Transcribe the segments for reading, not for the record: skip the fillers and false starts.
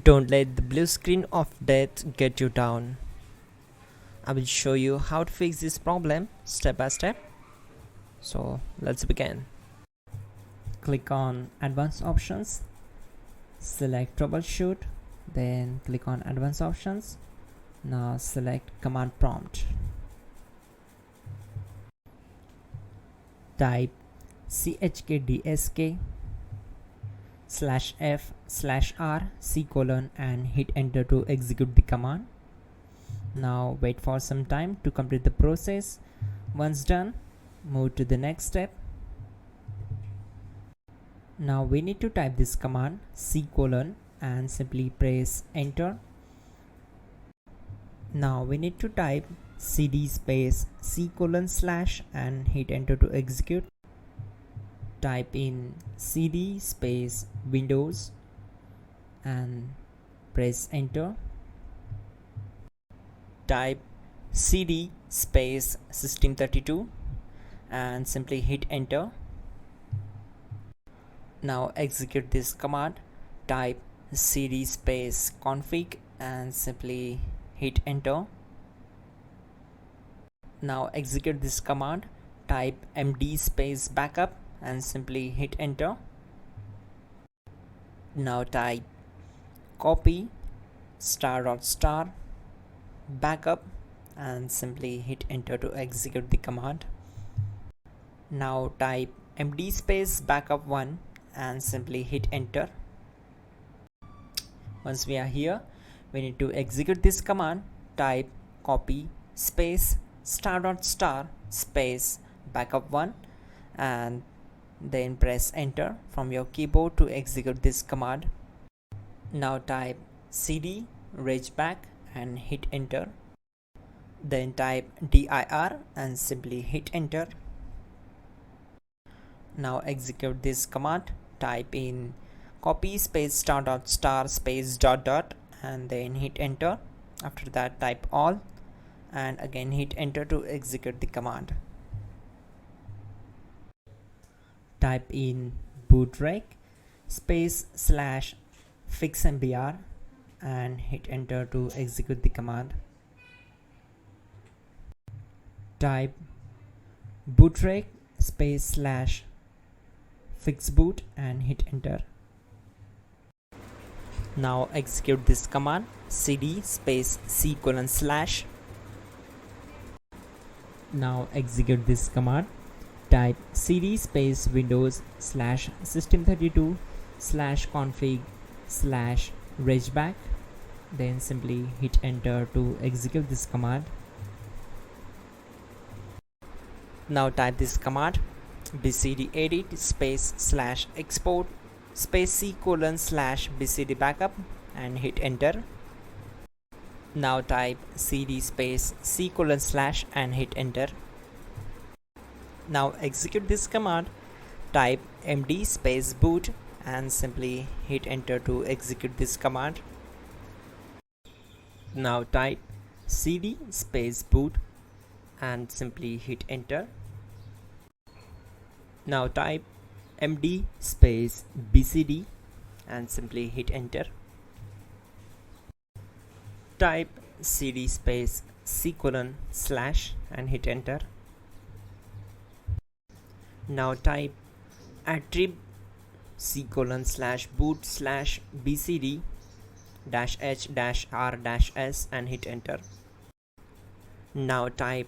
Don't let the blue screen of death get you down. I will show you how to fix this problem step by step. So let's begin. Click on Advanced Options, select Troubleshoot, then click on Advanced Options. Now select Command Prompt. Type chkdsk/f/r:" and hit enter to execute the command. Now wait for some time to complete the process. Once done, move to the next step. Now we need to type this command and simply press enter. Now we need to type cd space c:/ and hit enter to execute. Type in cd space Windows and press enter. Type cd space System32 and simply hit enter. Now execute this command. Type cd space config and simply hit enter. Now execute this command. Type md space backup and simply hit enter. Now type copy ** backup and simply hit enter to execute the command. Now type md space backup1 and simply hit enter. Once we are here, we need to execute this command. Type copy space ** space backup1 and then press enter from your keyboard to execute this command. Now type cd regback and hit enter. Then type dir and simply hit enter. Now execute this command. Type in copy space ** space ... and then hit enter. After that type all and again hit enter to execute the command. Type in bootrec space / fixmbr and hit enter to execute the command. Type bootrec space / fixboot and hit enter. Now execute this command. cd space c:/. Now execute this command. Type cd space Windows /System32 /config /regback, then simply hit enter to execute this command. Now type this command bcd edit space /export space c:/ bcd backup and hit enter. Now type cd space c:/ and hit enter. Now execute this command. Type md space boot and simply hit enter to execute this command. Now type cd space boot and simply hit enter. Now type md space bcd and simply hit enter. Type cd space c:/ and hit enter. Now type attrib c:/boot /bcd -h-r-s and hit enter. Now type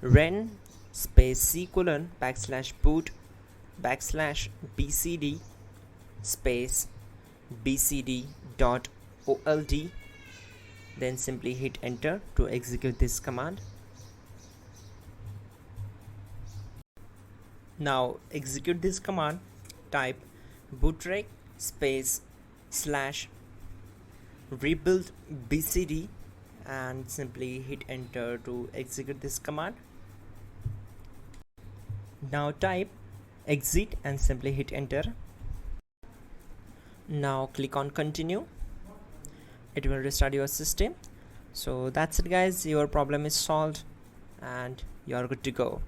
ren space c:/boot /bcd space bcd.old, then simply hit enter to execute this command. Now execute this command. Type bootrec space /rebuild bcd and simply hit enter to execute this command. Now type exit and simply hit enter. Now click on continue. It will restart your system. So that's it guys, your problem is solved and you are good to go.